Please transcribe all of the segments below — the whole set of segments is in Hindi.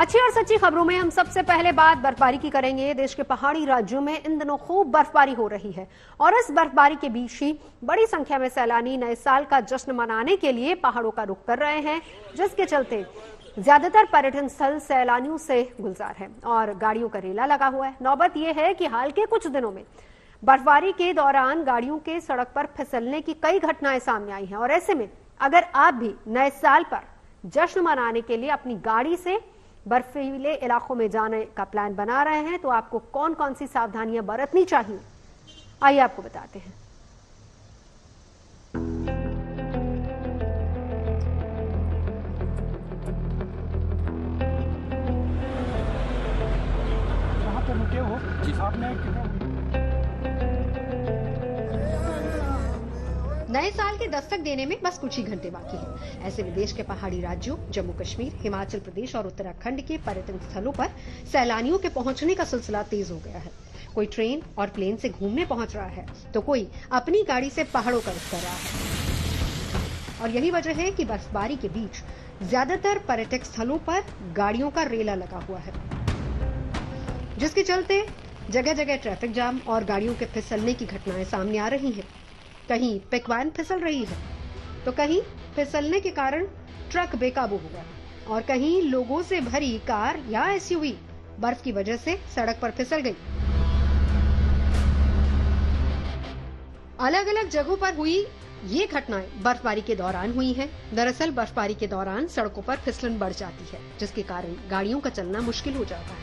अच्छी और सच्ची खबरों में हम सबसे पहले बात बर्फबारी की करेंगे। देश के पहाड़ी राज्यों में इन दिनों खूब बर्फबारी हो रही है और इस बर्फबारी के बीच ही बड़ी संख्या में सैलानी नए साल का जश्न मनाने के लिए पहाड़ों का रुख कर रहे हैं, जिसके चलते ज्यादातर पर्यटन स्थल सैलानियों से गुलजार है और गाड़ियों का रेला लगा हुआ है। नौबत यह है कि हाल के कुछ दिनों में बर्फबारी के दौरान गाड़ियों के सड़क पर फिसलने की कई घटनाएं सामने आई हैं और ऐसे में अगर आप भी नए साल पर जश्न मनाने के लिए अपनी गाड़ी से बर्फीले इलाकों में जाने का प्लान बना रहे हैं तो आपको कौन कौन सी सावधानियां बरतनी चाहिए, आइए आपको बताते हैं। वहां पर रुके हो जी, आपने नए साल के दस्तक देने में बस कुछ ही घंटे बाकी हैं। ऐसे में देश के पहाड़ी राज्यों जम्मू कश्मीर, हिमाचल प्रदेश और उत्तराखंड के पर्यटन स्थलों पर सैलानियों के पहुंचने का सिलसिला तेज हो गया है। कोई ट्रेन और प्लेन से घूमने पहुंच रहा है तो कोई अपनी गाड़ी से पहाड़ों का रुख कर रहा है और यही वजह है कि बर्फबारी के बीच ज्यादातर पर्यटक स्थलों पर गाड़ियों का रेला लगा हुआ है, जिसके चलते जगह जगह ट्रैफिक जाम और गाड़ियों के फिसलने की घटनाएं सामने आ रही हैं। कहीं पिकवैन फिसल रही है तो कहीं फिसलने के कारण ट्रक बेकाबू हो गया और कहीं लोगों से भरी कार या एसयूवी बर्फ की वजह से सड़क पर फिसल गई। अलग अलग जगहों पर हुई ये घटनाएं बर्फबारी के दौरान हुई हैं। दरअसल बर्फबारी के दौरान सड़कों पर फिसलन बढ़ जाती है, जिसके कारण गाड़ियों का चलना मुश्किल हो जाता है।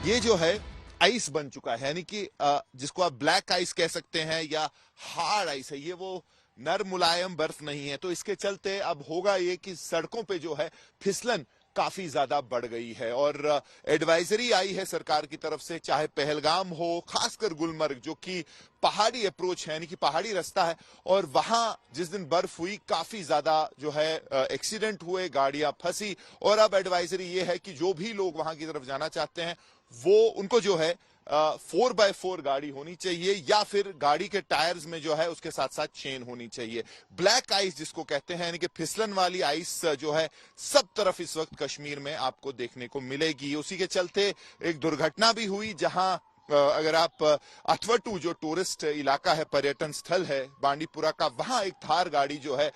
ये जो है आइस बन चुका है, यानी कि जिसको आप ब्लैक आइस कह सकते हैं या हार्ड आइस है, ये वो नरम मुलायम बर्फ नहीं है। तो इसके चलते अब होगा ये कि सड़कों पे जो है फिसलन काफी ज्यादा बढ़ गई है और एडवाइजरी आई है सरकार की तरफ से, चाहे पहलगाम हो, खासकर गुलमर्ग जो कि पहाड़ी अप्रोच है, यानी कि पहाड़ी रास्ता है, और वहां जिस दिन बर्फ हुई काफी ज्यादा जो है एक्सीडेंट हुए, गाड़ियां फंसी। और अब एडवाइजरी ये है कि जो भी लोग वहां की तरफ जाना चाहते हैं वो उनको जो है 4x4 गाड़ी होनी चाहिए या फिर गाड़ी के टायर्स में जो है उसके साथ साथ चेन होनी चाहिए। ब्लैक आइस जिसको कहते हैं, यानी कि फिसलन वाली आइस जो है सब तरफ इस वक्त कश्मीर में आपको देखने को मिलेगी। उसी के चलते एक दुर्घटना भी हुई जहां अगर आप अथवटू जो टूरिस्ट इलाका है, पर्यटन स्थल है बांडीपुरा का, वहां एक थार गाड़ी जो है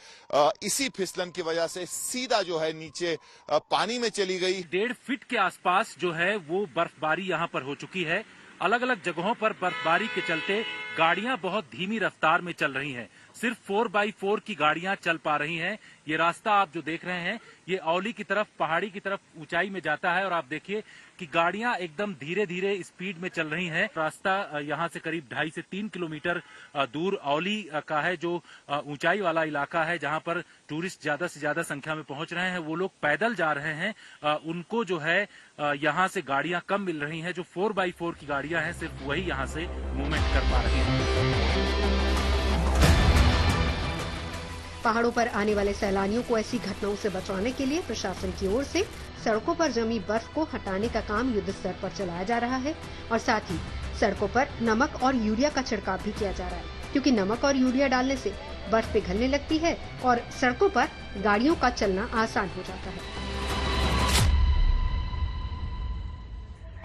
इसी फिसलन की वजह से सीधा जो है नीचे पानी में चली गई। 1.5 फीट के आसपास जो है वो बर्फबारी यहाँ पर हो चुकी है। अलग अलग जगहों पर बर्फबारी के चलते गाड़ियां बहुत धीमी रफ्तार में चल रही हैं। सिर्फ 4x4 की गाड़ियां चल पा रही हैं। ये रास्ता आप जो देख रहे हैं ये औली की तरफ, पहाड़ी की तरफ ऊंचाई में जाता है और आप देखिए कि गाड़ियां एकदम धीरे धीरे स्पीड में चल रही हैं। रास्ता यहां से करीब 2.5 से 3 किलोमीटर दूर औली का है, जो ऊंचाई वाला इलाका है जहां पर टूरिस्ट ज्यादा से ज्यादा संख्या में पहुंच रहे हैं। वो लोग पैदल जा रहे हैं, उनको जो है यहां से गाड़ियां कम मिल रही हैं। जो 4x4 की गाड़ियां हैं सिर्फ वही यहां से मूवमेंट कर पा रही हैं। पहाड़ों पर आने वाले सैलानियों को ऐसी घटनाओं से बचाने के लिए प्रशासन की ओर से सड़कों पर जमी बर्फ को हटाने का काम युद्ध स्तर पर चलाया जा रहा है और साथ ही सड़कों पर नमक और यूरिया का छिड़काव भी किया जा रहा है, क्योंकि नमक और यूरिया डालने से बर्फ पिघलने लगती है और सड़कों पर गाड़ियों का चलना आसान हो जाता है।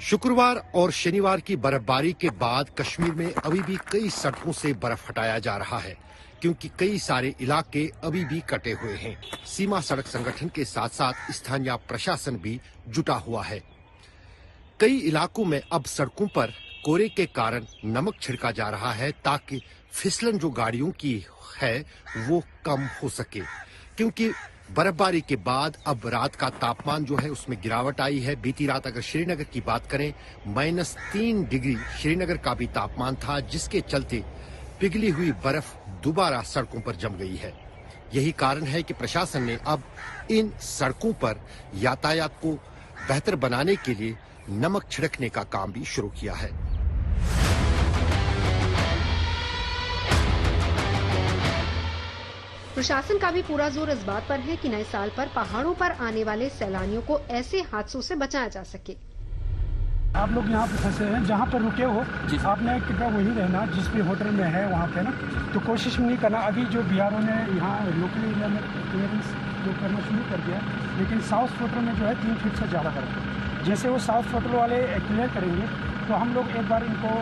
शुक्रवार और शनिवार की बर्फबारी के बाद कश्मीर में अभी भी कई सड़कों से बर्फ हटाया जा रहा है, क्योंकि कई सारे इलाके अभी भी कटे हुए हैं। सीमा सड़क संगठन के साथ साथ स्थानीय प्रशासन भी जुटा हुआ है। कई इलाकों में अब सड़कों पर कोरे के कारण नमक छिड़का जा रहा है ताकि फिसलन जो गाड़ियों की है वो कम हो सके, क्योंकि बर्फबारी के बाद अब रात का तापमान जो है उसमें गिरावट आई है। बीती रात अगर श्रीनगर की बात करें, -3 डिग्री श्रीनगर का भी तापमान था, जिसके चलते पिघली हुई बर्फ दोबारा सड़कों पर जम गई है। यही कारण है कि प्रशासन ने अब इन सड़कों पर यातायात को बेहतर बनाने के लिए नमक छिड़कने का काम भी शुरू किया है। प्रशासन का भी पूरा जोर इस बात पर है कि नए साल पर पहाड़ों पर आने वाले सैलानियों को ऐसे हादसों से बचाया जा सके। आप लोग यहाँ पे फंसे हैं, जहाँ पर रुके हो आपने कृपया वही रहना जिस भी होटल में है वहाँ पे ना, तो कोशिश नहीं करना। अभी जो बीआरओ ने यहाँ लोकल एरिया में क्लियरेंस उपयोग करना शुरू कर दिया, लेकिन साउथ थ्रोटल में जो है 3 फीट से ज़्यादा बर्फ है। जैसे वो साउथ थ्रोटल वाले क्लियर करेंगे तो हम लोग एक बार इनको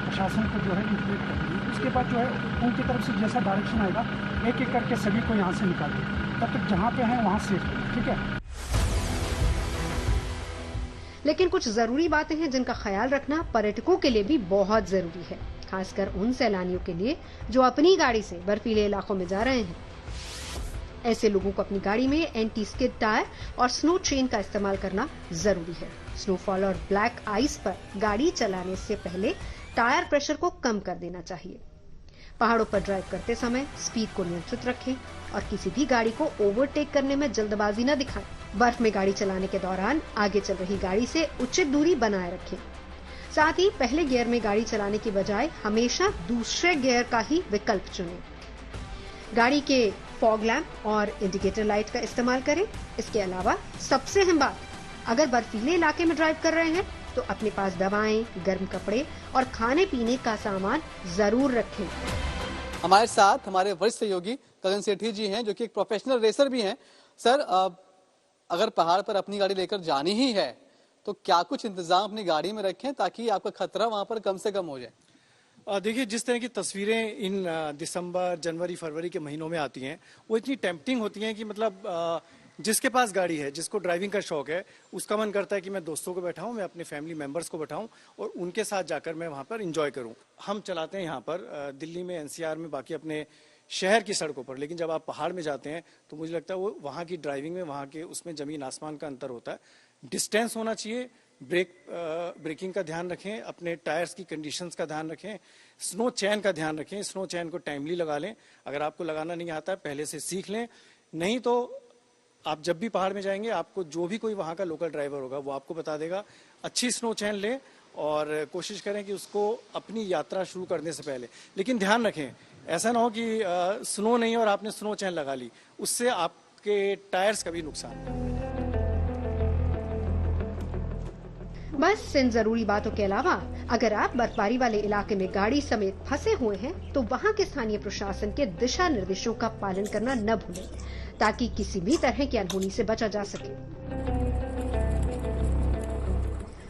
प्रशासन को जो है इंटीमेट कर देंगे। उसके बाद जो है उनकी तरफ से जैसा डायरेक्शन आएगा एक एक करके सभी को यहाँ से निकाल देंगे। तब तक जहाँ पे हैं वहाँ सेफ है, ठीक है। लेकिन कुछ जरूरी बातें हैं जिनका ख्याल रखना पर्यटकों के लिए भी बहुत जरूरी है, खासकर उन सैलानियों के लिए जो अपनी गाड़ी से बर्फीले इलाकों में जा रहे हैं। ऐसे लोगों को अपनी गाड़ी में एंटी स्किड टायर और स्नो चेन का इस्तेमाल करना जरूरी है। स्नोफॉल और ब्लैक आइस पर गाड़ी चलाने से पहले टायर प्रेशर को कम कर देना चाहिए। पहाड़ों पर ड्राइव करते समय स्पीड को नियंत्रित रखें और किसी भी गाड़ी को ओवरटेक करने में जल्दबाजी न दिखाएं। बर्फ में गाड़ी चलाने के दौरान आगे चल रही गाड़ी से उचित दूरी बनाए रखें। साथ ही पहले गियर में गाड़ी चलाने की बजाय हमेशा दूसरे गियर का ही विकल्प चुनें। गाड़ी के फॉग लैंप और इंडिकेटर लाइट का इस्तेमाल करें। इसके अलावा सबसे अहम बात, अगर बर्फीले इलाके में ड्राइव कर रहे हैं तो अपने पास दवाएं, गर्म कपड़े और खाने पीने का सामान जरूर रखें। हमारे साथ हमारे वरिष्ठ सहयोगी गगन सेठी जी हैं, जो कि एक प्रोफेशनल रेसर भी हैं। सर, अगर पहाड़ पर अपनी गाड़ी लेकर जानी ही है तो क्या कुछ इंतजाम अपनी गाड़ी में रखें ताकि आपका खतरा वहां पर कम से कम हो जाए? देखिए, जिस तरह की तस्वीरें इन दिसंबर, जनवरी, फरवरी के महीनों में आती हैं वो इतनी टेम्पटिंग होती हैं कि मतलब जिसके पास गाड़ी है, जिसको ड्राइविंग का शौक है, उसका मन करता है कि मैं दोस्तों को बैठाऊं, मैं अपने फैमिली मेंबर्स को बैठाऊं और उनके साथ जाकर मैं वहां पर एंजॉय करूं। हम चलाते हैं यहाँ पर दिल्ली में, एनसीआर में, बाकी अपने शहर की सड़कों पर, लेकिन जब आप पहाड़ में जाते हैं तो मुझे लगता है वो वहाँ की ड्राइविंग में, वहाँ के उसमें जमीन आसमान का अंतर होता है। डिस्टेंस होना चाहिए, ब्रेकिंग का ध्यान रखें, अपने टायर्स की कंडीशंस का ध्यान रखें, स्नो चैन का ध्यान रखें। स्नो चैन को टाइमली लगा लें। अगर आपको लगाना नहीं आता है पहले से सीख लें, नहीं तो आप जब भी पहाड़ में जाएंगे आपको जो भी कोई वहाँ का लोकल ड्राइवर होगा वो आपको बता देगा। अच्छी स्नो चैन लें और कोशिश करें कि उसको अपनी यात्रा शुरू करने से पहले, लेकिन ध्यान रखें ऐसा ना हो कि स्नो नहीं और आपने स्नो चैन लगा ली, उससे आपके टायर्स का भी नुकसान। बस इन जरूरी बातों के अलावा अगर आप बर्फबारी वाले इलाके में गाड़ी समेत फंसे हुए हैं तो वहां के स्थानीय प्रशासन के दिशा निर्देशों का पालन करना न भूलें, ताकि किसी भी तरह की अनहोनी से बचा जा सके।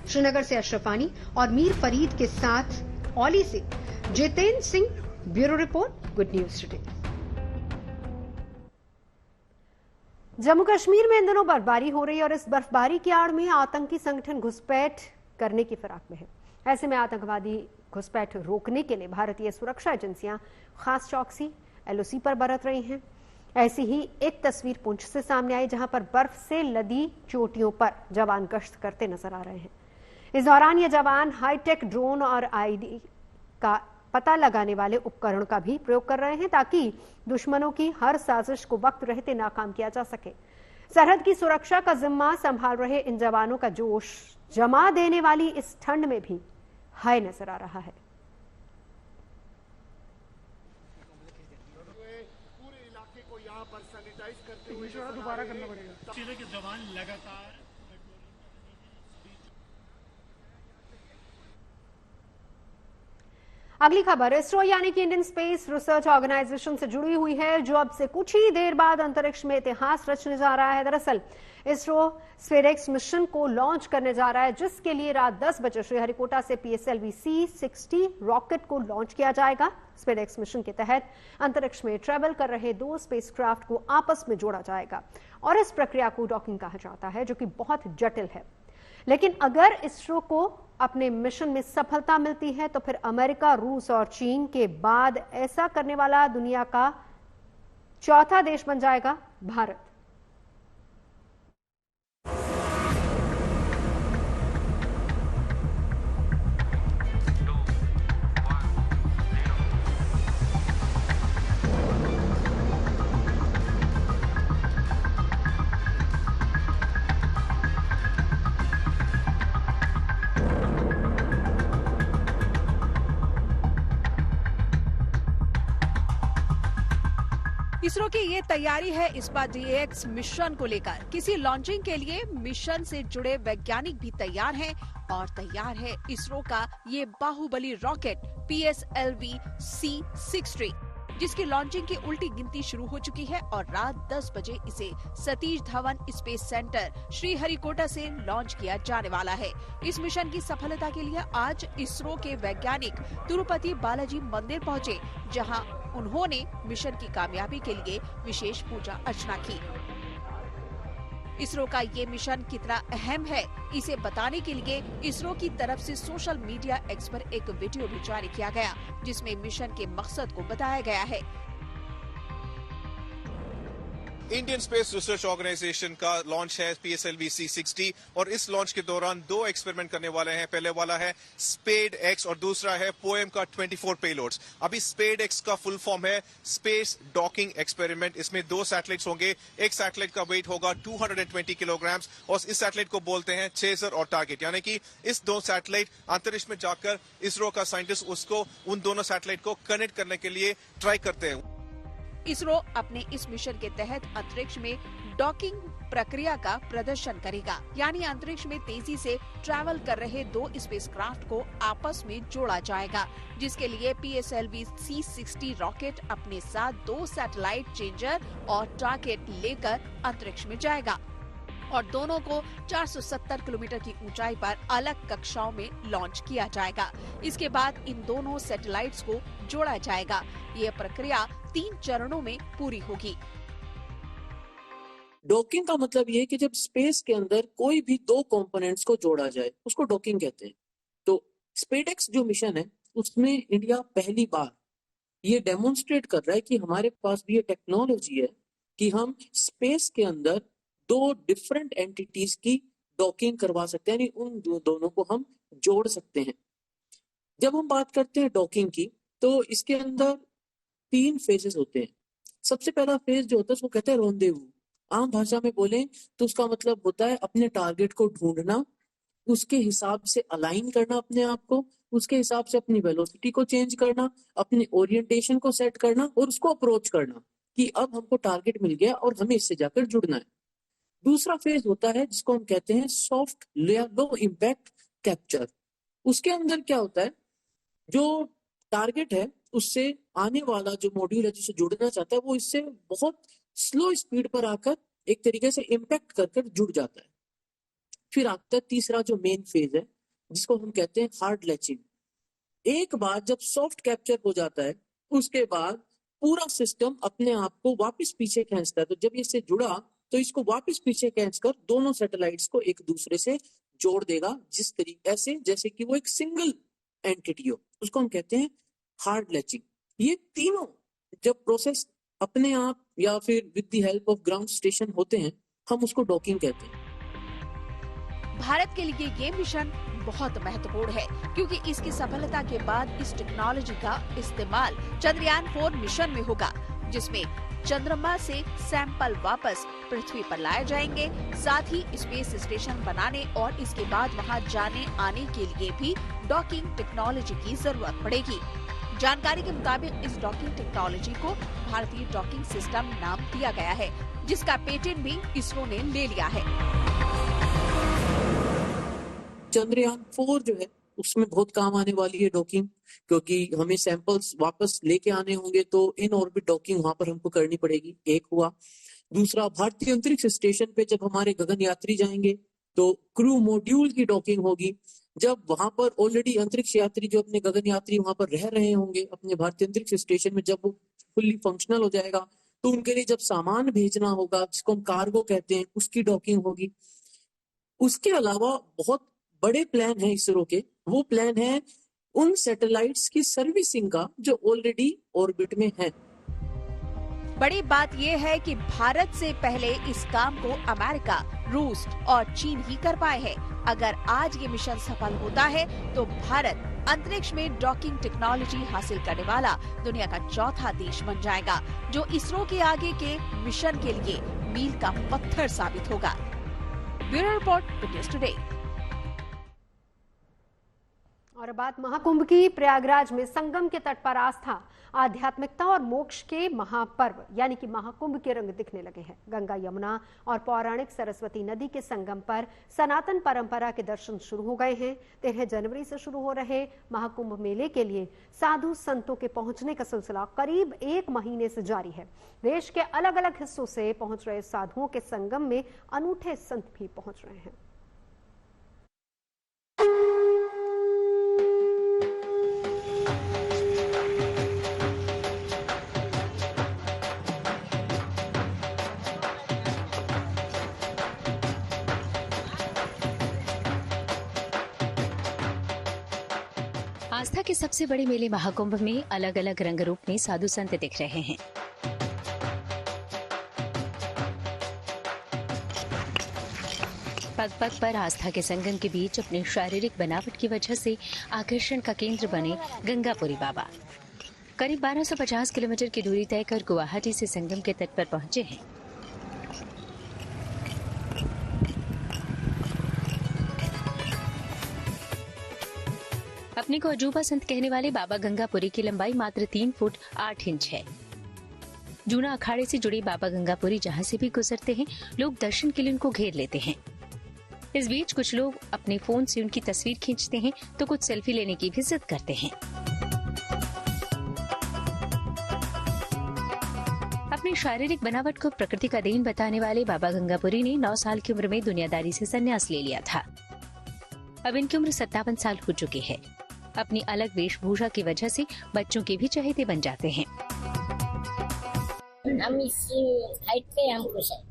श्रीनगर से अशरफ आनी और मीर फरीद के साथ औली से Jitendra Singh, bureau report, good news today. Jammu Kashmir में इन दिनों बर्फबारी हो रही है और इस बर्फबारी की आड़ में आतंकी संगठन घुसपैठ करने की फिराक में है। ऐसे में आतंकवादी घुसपैठ रोकने के लिए भारतीय सुरक्षा एजेंसियां खास चौकसी एलओसी पर बरत रही हैं। ऐसी ही एक तस्वीर पुंछ से सामने आई, जहां पर बर्फ से लदी चोटियों पर जवान गश्त करते नजर आ रहे हैं। इस दौरान ये जवान हाईटेक ड्रोन और आईडी का पता लगाने वाले उपकरण का भी प्रयोग कर रहे हैं, ताकि दुश्मनों की हर साजिश को वक्त रहते नाकाम किया जा सके। सरहद की सुरक्षा का जिम्मा संभाल रहे इन जवानों का जोश जमा देने वाली इस ठंड में भी हाय नजर आ रहा है। पूरे इलाके को यहाँ पर सैनिटाइज करते हुए दोबारा करना पड़ेगा। जवान लगातार अगली खबर इसरो यानी कि इंडियन स्पेस रिसर्च ऑर्गेनाइजेशन से जुड़ी हुई है, जो अब से कुछ ही देर बाद अंतरिक्ष में इतिहास रचने जा रहा है। दरअसल इसरो स्पेसएक्स मिशन को लॉन्च करने जा रहा है, जिसके लिए रात 10 बजे श्रीहरिकोटा से PSLV C-60 रॉकेट को लॉन्च किया जाएगा। स्पेसएक्स मिशन के तहत अंतरिक्ष में ट्रेवल कर रहे 2 स्पेसक्राफ्ट को आपस में जोड़ा जाएगा और इस प्रक्रिया को डॉकिंग कहा जाता है, जो कि बहुत जटिल है। लेकिन अगर इसरो को अपने मिशन में सफलता मिलती है तो फिर अमेरिका, रूस और चीन के बाद ऐसा करने वाला दुनिया का चौथा देश बन जाएगा भारत। इसरो की ये तैयारी है इस बार DAX मिशन को लेकर। किसी लॉन्चिंग के लिए मिशन से जुड़े वैज्ञानिक भी तैयार हैं और तैयार है इसरो का ये बाहुबली रॉकेट PSLV C-60। जिसकी लॉन्चिंग की उल्टी गिनती शुरू हो चुकी है और रात 10 बजे इसे सतीश धवन स्पेस सेंटर श्रीहरिकोटा से लॉन्च किया जाने वाला है। इस मिशन की सफलता के लिए आज इसरो के वैज्ञानिक तिरुपति बालाजी मंदिर पहुंचे, जहां उन्होंने मिशन की कामयाबी के लिए विशेष पूजा अर्चना की। इसरो का ये मिशन कितना अहम है, इसे बताने के लिए इसरो की तरफ से सोशल मीडिया एक्स पर एक वीडियो भी जारी किया गया, जिसमें मिशन के मकसद को बताया गया है। इंडियन स्पेस रिसर्च ऑर्गेनाइजेशन का लॉन्च है PSLV C60 और इस लॉन्च के दौरान 2 एक्सपेरिमेंट करने वाले हैं। पहले वाला है स्पेड एक्स और दूसरा है पोएम का 24 पेलोड्स। अभी स्पेड एक्स का फुल फॉर्म है स्पेस डॉकिंग एक्सपेरिमेंट। इसमें 2 सैटेलाइट्स होंगे। एक सैटेलाइट का वेट होगा 220 किलोग्राम्स और इस सैटेलाइट को बोलते हैं चेजर और टारगेट, यानी कि इस 2 सैटेलाइट अंतरिक्ष में जाकर इसरो का साइंटिस्ट उसको उन दोनों सैटेलाइट को कनेक्ट करने के लिए ट्राई करते हैं। इसरो अपने इस मिशन के तहत अंतरिक्ष में डॉकिंग प्रक्रिया का प्रदर्शन करेगा, यानी अंतरिक्ष में तेजी से ट्रैवल कर रहे 2 स्पेसक्राफ्ट को आपस में जोड़ा जाएगा, जिसके लिए PSLV C60 रॉकेट अपने साथ 2 सैटेलाइट चेंजर और टारगेट लेकर अंतरिक्ष में जाएगा और दोनों को 470 किलोमीटर की ऊंचाई पर अलग कक्षाओं में लॉन्च किया जाएगा। इसके बाद इन दोनों सैटेलाइट्स को जोड़ा जाएगा। ये प्रक्रिया 3 चरणों में पूरी होगी। डॉकिंग का मतलब ये है कि जब स्पेस के अंदर कोई भी 2 कंपोनेंट्स को जोड़ा जाए, उसको डॉकिंग कहते हैं। तो स्पेडएक्स जो मिशन है उसमें इंडिया पहली बार ये डेमोन्स्ट्रेट कर रहा है कि हमारे पास भी ये टेक्नोलॉजी है कि हम स्पेस के अंदर 2 डिफरेंट एंटिटीज की डॉकिंग करवा सकते हैं, यानी उन दोनों को हम जोड़ सकते हैं। जब हम बात करते हैं डॉकिंग की, तो इसके अंदर 3 फेजेस होते हैं। सबसे पहला फेज जो होता है उसको कहते हैं रोंदेवू। आम भाषा में बोले तो उसका मतलब होता है अपने टारगेट को ढूंढना, उसके हिसाब से अलाइन करना अपने आप को, उसके हिसाब से अपनी वेलोसिटी को चेंज करना, अपनी ओरिएंटेशन को सेट करना और उसको अप्रोच करना कि अब हमको टारगेट मिल गया और हमें इससे जाकर जुड़ना है। दूसरा फेज होता है जिसको हम कहते हैं सॉफ्ट या लो इम्पैक्ट कैप्चर। उसके अंदर क्या होता है, जो टारगेट है उससे आने वाला जो मॉड्यूल है जिससे जुड़ना चाहता है वो इससे बहुत स्लो स्पीड पर आकर एक तरीके से इम्पैक्ट कर जुड़ जाता है। फिर आता है तीसरा जो मेन फेज है जिसको हम कहते हैं हार्ड लैचिंग। एक बार जब सॉफ्ट कैप्चर हो जाता है उसके बाद पूरा सिस्टम अपने आप को वापस पीछे खींचता है। तो जब इससे जुड़ा तो इसको वापस पीछे खींचकर दोनों सैटेलाइट्स को एक दूसरे से जोड़ देगा, जिस तरीके ऐसे जैसे कि वो एक सिंगल एंटिटी हो। उसको हम कहते हैं हार्ड लैचिंग। ये तीनों जब प्रोसेस अपने आप या फिर with the help of ground station होते हैं, हम उसको डॉकिंग कहते हैं। भारत के लिए ये मिशन बहुत महत्वपूर्ण है, क्योंकि इसकी सफलता के बाद इस टेक्नोलॉजी का इस्तेमाल चंद्रयान 4 मिशन में होगा, जिसमें चंद्रमा से सैंपल वापस पृथ्वी पर लाए जाएंगे। साथ ही स्पेस स्टेशन बनाने और इसके बाद वहां जाने आने के लिए भी डॉकिंग टेक्नोलॉजी की जरूरत पड़ेगी। जानकारी के मुताबिक इस डॉकिंग टेक्नोलॉजी को भारतीय डॉकिंग सिस्टम नाम दिया गया है, जिसका पेटेंट भी इसरो ने ले लिया है। चंद्रयान 4 जो है उसमें बहुत काम आने वाली है डॉकिंग, क्योंकि हमें सैंपल्स वापस लेके आने होंगे तो इन ऑर्बिट डॉकिंग वहां पर हमको करनी पड़ेगी। एक हुआ। दूसरा, भारतीय अंतरिक्ष स्टेशन पे जब हमारे गगन यात्री जाएंगे तो क्रू मॉड्यूल की डॉकिंग होगी। जब वहां पर ऑलरेडी अंतरिक्ष यात्री जो अपने गगन यात्री वहां पर रह रहे होंगे अपने भारतीय अंतरिक्ष स्टेशन में, जब वो फुल्ली फंक्शनल हो जाएगा तो उनके लिए जब सामान भेजना होगा जिसको हम कार्गो कहते हैं, उसकी डॉकिंग होगी। उसके अलावा बहुत बड़े प्लान है इसरो के। वो प्लान है उन सैटेलाइट्स की सर्विसिंग का जो ऑलरेडी ऑर्बिट में है। बड़ी बात यह है कि भारत से पहले इस काम को अमेरिका, रूस और चीन ही कर पाए हैं। अगर आज ये मिशन सफल होता है तो भारत अंतरिक्ष में डॉकिंग टेक्नोलॉजी हासिल करने वाला दुनिया का चौथा देश बन जाएगा, जो इसरो के आगे के मिशन के लिए मील का पत्थर साबित होगा। Bureau report, news today. और बात महाकुंभ की। प्रयागराज में संगम के तट पर आस्था, आध्यात्मिकता और मोक्ष के महापर्व यानी कि महाकुंभ के रंग दिखने लगे हैं। गंगा, यमुना और पौराणिक सरस्वती नदी के संगम पर सनातन परंपरा के दर्शन शुरू हो गए हैं। 13 जनवरी से शुरू हो रहे महाकुंभ मेले के लिए साधु संतों के पहुंचने का सिलसिला करीब 1 महीने से जारी है। देश के अलग अलग हिस्सों से पहुंच रहे साधुओं के संगम में अनूठे संत भी पहुंच रहे हैं। आस्था के सबसे बड़े मेले महाकुंभ में अलग अलग रंग रूप में साधु संत दिख रहे हैं। पग पग पर आस्था के संगम के बीच अपनी शारीरिक बनावट की वजह से आकर्षण का केंद्र बने गंगापुरी बाबा करीब 1250 किलोमीटर की दूरी तय कर गुवाहाटी से संगम के तट पर पहुंचे हैं। अपने को अजूबा संत कहने वाले बाबा गंगापुरी की लंबाई मात्र 3 फुट 8 इंच है। जूना अखाड़े से जुड़े बाबा गंगापुरी जहां से भी गुजरते हैं, लोग दर्शन के लिए उनको घेर लेते हैं। इस बीच कुछ लोग अपने फोन से उनकी तस्वीर खींचते हैं तो कुछ सेल्फी लेने की भी जिद करते हैं। अपनी शारीरिक बनावट को प्रकृति का देन बताने वाले बाबा गंगापुरी ने 9 साल की उम्र में दुनियादारी से संन्यास ले लिया था। अब इनकी उम्र 57 साल हो चुकी है। अपनी अलग वेशभूषा की वजह से बच्चों के भी चहेते बन जाते हैं। हम इस हाइट पे हम खुश हैं।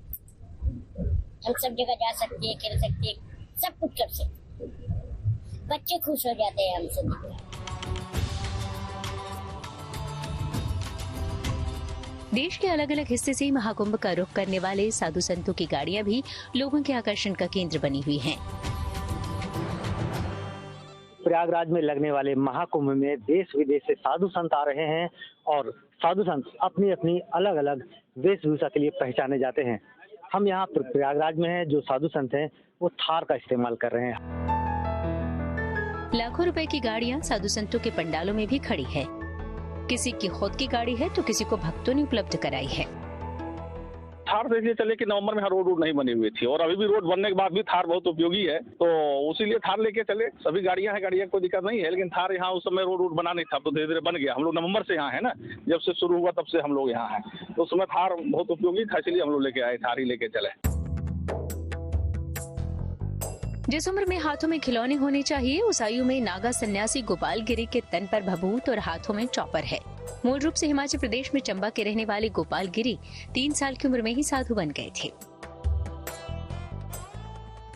हम सब जगह जा सकते हैं, खेल सकते हैं, सब कुछ कर सकते हैं। बच्चे खुश हो जाते हैं हमसे। देश के अलग अलग हिस्से से महाकुंभ का रुख करने वाले साधु संतों की गाड़ियां भी लोगों के आकर्षण का केंद्र बनी हुई हैं। प्रयागराज में लगने वाले महाकुंभ में देश विदेश से साधु संत आ रहे हैं और साधु संत अपनी अपनी अलग अलग वेशभूषा के लिए पहचाने जाते हैं। हम यहाँ प्रयागराज में हैं, जो साधु संत हैं वो थार का इस्तेमाल कर रहे हैं। लाखों रुपए की गाड़ियाँ साधु संतों के पंडालों में भी खड़ी है। किसी की खुद की गाड़ी है तो किसी को भक्तों ने उपलब्ध कराई है। थार से इसलिए चले कि नवंबर में रोड नहीं बनी हुई थी और अभी भी रोड बनने के बाद भी थार बहुत उपयोगी है, तो उसीलिए थार लेके चले। सभी गाड़ियां हैं, गाड़ियां कोई दिक्कत नहीं है, लेकिन थार यहाँ उस समय रोड बना नहीं था, तो धीरे धीरे बन गया। हम लोग नवंबर से यहाँ है ना, जब से शुरू हुआ तब से हम लोग यहाँ हैं, तो उस समय थार बहुत उपयोगी था, इसलिए हम लोग लेके आए, थार ही लेके चले। जिस उम्र में हाथों में खिलौने होने चाहिए, उस आयु में नागा सन्यासी गोपाल गिरी के तन पर भभूत और हाथों में चॉपर है। मूल रूप से हिमाचल प्रदेश में चंबा के रहने वाले गोपाल गिरी 3 साल की उम्र में ही साधु बन गए थे।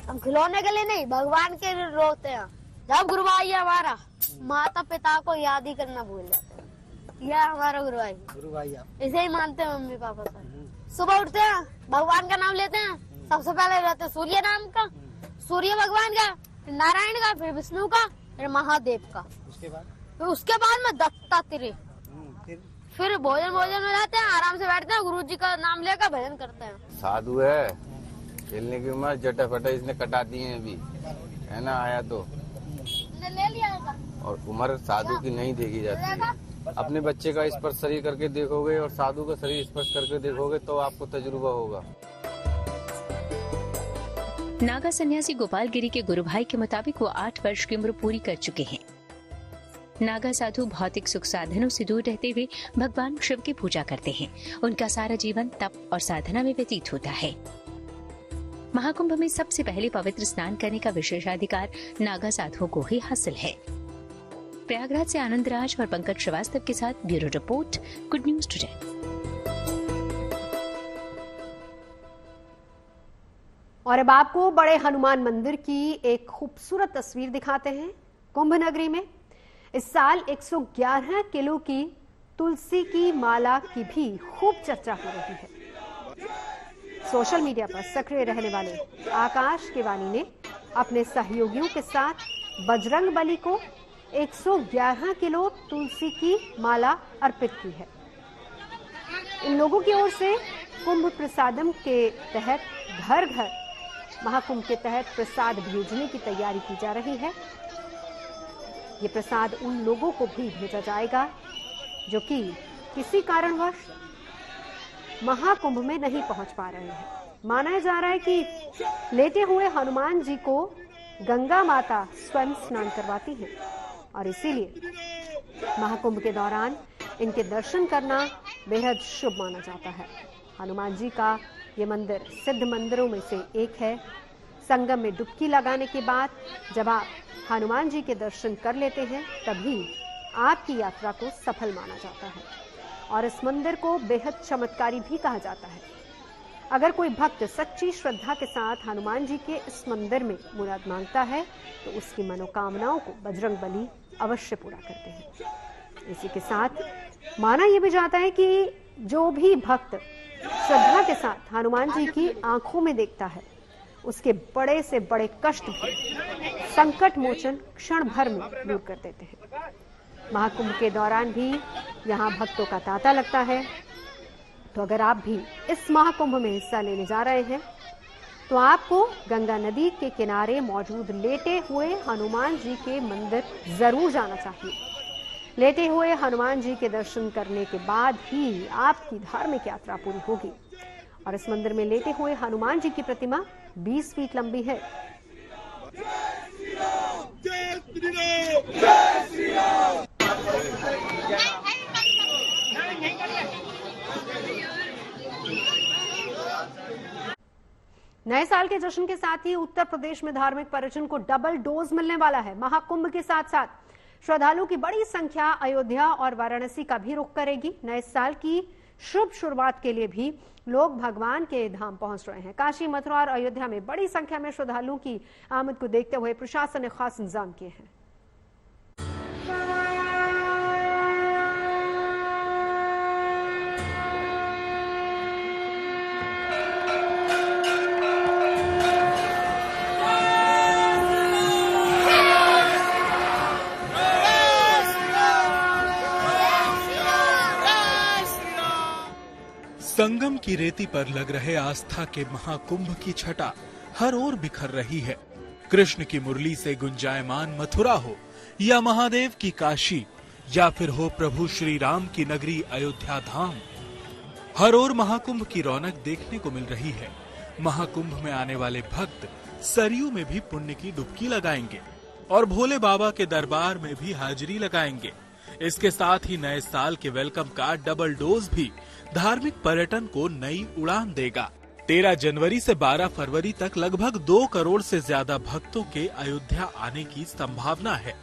हम खिलौने के लिए नहीं, भगवान के लिए रोते हैं। जब गुरु भाई हमारा माता पिता को याद ही करना भूल जाते हैं। यह हमारा गुरु भाई इसे ही मानते हैं मम्मी पापा से। सुबह उठते हैं, भगवान का नाम लेते हैं। सबसे पहले रहते हैं सूर्य नाम का, सूर्य भगवान का, फिर नारायण का, फिर विष्णु का, फिर महादेव का, उसके बाद में दत्तात्रेय। फिर भोजन में रहते हैं, आराम से बैठते हैं, गुरु जी का नाम लेकर भजन करते हैं। साधु है, खेलने की उम्र जटा फटा इसने कटा दी है अभी, है ना, आया तो ले लिया था। और उम्र साधु की नहीं देखी जाती है। अपने बच्चे का स्पर्श शरीर करके देखोगे और साधु का शरीर स्पर्श करके देखोगे तो आपको तजुर्बा होगा। नागा सन्यासी गोपाल गिरी के गुरु भाई के मुताबिक वो 8 वर्ष की उम्र पूरी कर चुके हैं। नागा साधु भौतिक सुख साधनों से दूर रहते हुए भगवान शिव की पूजा करते हैं। उनका सारा जीवन तप और साधना में व्यतीत होता है। महाकुंभ में सबसे पहले पवित्र स्नान करने का विशेषाधिकार नागा साधुओं को ही हासिल है। प्रयागराज से आनंद राज और पंकज श्रीवास्तव के साथ bureau report, good news today. और अब आपको बड़े हनुमान मंदिर की एक खूबसूरत तस्वीर दिखाते हैं। कुंभ नगरी में इस साल 111 किलो की तुलसी की माला की भी खूब चर्चा हो रही है। सोशल मीडिया पर सक्रिय रहने वाले आकाश केवानी ने अपने सहयोगियों के साथ बजरंग बली को 111 किलो तुलसी की माला अर्पित की है। इन लोगों की ओर से कुंभ प्रसादम के तहत घर घर महाकुंभ के तहत प्रसाद भेजने की तैयारी की जा रही है। ये प्रसाद उन लोगों को भी भेजा जाएगा जो कि किसी कारणवश महाकुंभ में नहीं पहुंच पा रहे हैं। माना जा रहा है कि लेटे हुए हनुमान जी को गंगा माता स्वयं स्नान करवाती है और इसीलिए महाकुंभ के दौरान इनके दर्शन करना बेहद शुभ माना जाता है। हनुमान जी का ये मंदिर सिद्ध मंदिरों में से एक है। संगम में डुबकी लगाने के बाद जब आप हनुमान जी के दर्शन कर लेते हैं तभी आपकी यात्रा को सफल माना जाता है और इस मंदिर को बेहद चमत्कारी भी कहा जाता है। अगर कोई भक्त सच्ची श्रद्धा के साथ हनुमान जी के इस मंदिर में मुराद मांगता है तो उसकी मनोकामनाओं को बजरंग बली अवश्य पूरा करते हैं। इसी के साथ माना यह भी जाता है कि जो भी भक्त श्रद्धा के साथ हनुमान जी की आंखों में देखता है उसके बड़े से बड़े कष्ट भी संकट मोचन क्षण भर में दूर कर देते हैं। महाकुंभ के दौरान भी यहाँ भक्तों का तांता लगता है। तो अगर आप भी इस महाकुंभ में हिस्सा लेने जा रहे हैं तो आपको गंगा नदी के किनारे मौजूद लेटे हुए हनुमान जी के मंदिर जरूर जाना चाहिए। लेटे हुए हनुमान जी के दर्शन करने के बाद ही आपकी धार्मिक यात्रा पूरी होगी और इस मंदिर में लेटे हुए हनुमान जी की प्रतिमा 20 फीट लंबी है। नए साल के जश्न के साथ ही उत्तर प्रदेश में धार्मिक पर्यटन को डबल डोज मिलने वाला है। महाकुंभ के साथ साथ श्रद्धालुओं की बड़ी संख्या अयोध्या और वाराणसी का भी रुख करेगी। नए साल की शुभ शुरुआत के लिए भी लोग भगवान के धाम पहुंच रहे हैं। काशी, मथुरा और अयोध्या में बड़ी संख्या में श्रद्धालुओं की आमद को देखते हुए प्रशासन ने खास इंतजाम किए हैं। संगम की रेती पर लग रहे आस्था के महाकुंभ की छटा हर ओर बिखर रही है। कृष्ण की मुरली से गुंजायमान मथुरा हो या महादेव की काशी या फिर हो प्रभु श्री राम की नगरी अयोध्या धाम, हर ओर महाकुंभ की रौनक देखने को मिल रही है। महाकुंभ में आने वाले भक्त सरयू में भी पुण्य की डुबकी लगाएंगे और भोले बाबा के दरबार में भी हाजिरी लगाएंगे। इसके साथ ही नए साल के वेलकम का डबल डोज भी धार्मिक पर्यटन को नई उड़ान देगा। 13 जनवरी से 12 फरवरी तक लगभग 2 करोड़ से ज्यादा भक्तों के अयोध्या आने की संभावना है।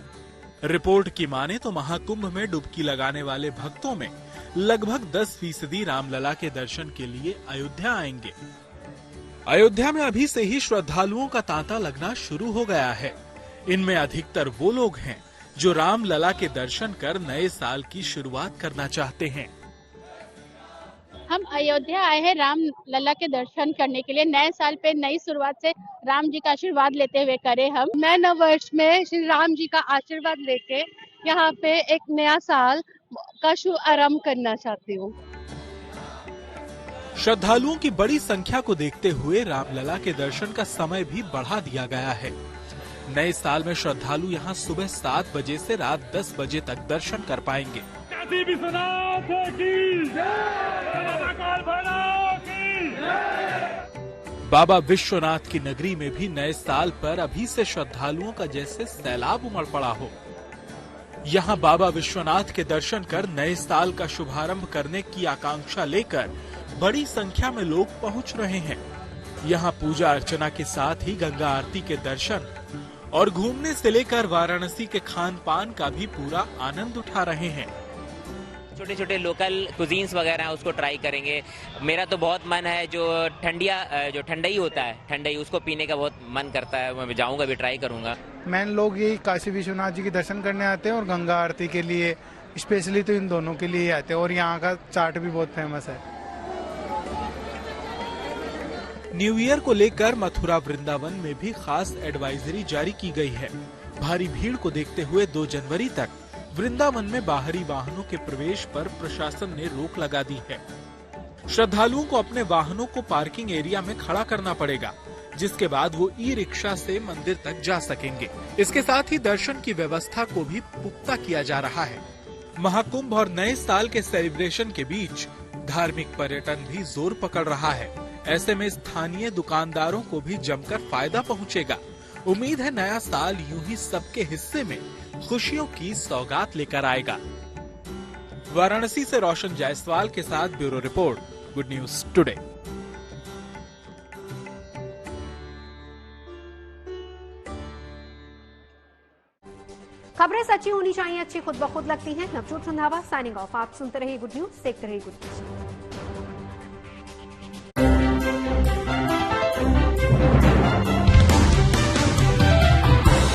रिपोर्ट की माने तो महाकुंभ में डुबकी लगाने वाले भक्तों में लगभग 10% रामलला के दर्शन के लिए अयोध्या आएंगे। अयोध्या में अभी से ही श्रद्धालुओं का तांता लगना शुरू हो गया है। इनमें अधिकतर वो लोग हैं जो रामलला के दर्शन कर नए साल की शुरुआत करना चाहते हैं। हम अयोध्या आए हैं राम लला के दर्शन करने के लिए। नए साल पे नई शुरुआत से राम जी का आशीर्वाद लेते हुए करें। हम नए नव वर्ष में श्री राम जी का आशीर्वाद लेके यहाँ पे एक नया साल का शुभ आरंभ करना चाहती हूँ। श्रद्धालुओं की बड़ी संख्या को देखते हुए रामलला के दर्शन का समय भी बढ़ा दिया गया है। नए साल में श्रद्धालु यहाँ सुबह 7 बजे से रात 10 बजे तक दर्शन कर पाएंगे। बाबा विश्वनाथ की नगरी में भी नए साल पर अभी से श्रद्धालुओं का जैसे सैलाब उमड़ पड़ा हो। यहाँ बाबा विश्वनाथ के दर्शन कर नए साल का शुभारंभ करने की आकांक्षा लेकर बड़ी संख्या में लोग पहुँच रहे हैं। यहाँ पूजा अर्चना के साथ ही गंगा आरती के दर्शन और घूमने से लेकर वाराणसी के खान पान का भी पूरा आनंद उठा रहे हैं। छोटे छोटे लोकल कुजीन्स वगैरह हैं उसको ट्राई करेंगे। मेरा तो बहुत मन है जो ठंडाई होता है, ठंडाई उसको पीने का बहुत मन करता है। मैं जाऊंगा भी, ट्राई करूंगा। मैन लोग यही काशी विश्वनाथ जी के दर्शन करने आते हैं और गंगा आरती के लिए स्पेशली तो इन दोनों के लिए आते हैं और यहाँ का चाट भी बहुत फेमस है। न्यू ईयर को लेकर मथुरा वृंदावन में भी खास एडवाइजरी जारी की गई है। भारी भीड़ को देखते हुए 2 जनवरी तक वृंदावन में बाहरी वाहनों के प्रवेश पर प्रशासन ने रोक लगा दी है। श्रद्धालुओं को अपने वाहनों को पार्किंग एरिया में खड़ा करना पड़ेगा। जिसके बाद वो ई रिक्शा से मंदिर तक जा सकेंगे। इसके साथ ही दर्शन की व्यवस्था को भी पुख्ता किया जा रहा है। महाकुंभ और नए साल के सेलिब्रेशन के बीच धार्मिक पर्यटन भी जोर पकड़ रहा है। ऐसे में स्थानीय दुकानदारों को भी जमकर फायदा पहुंचेगा। उम्मीद है नया साल यूं ही सबके हिस्से में खुशियों की सौगात लेकर आएगा। वाराणसी से रोशन जायसवाल के साथ bureau report, good news today. खबरें सच्ची होनी चाहिए, अच्छी खुद ब खुद लगती हैं। Navjot Randhawa signing off. आप सुनते रहिए गुड न्यूज, देखते रहिए गुड न्यूज।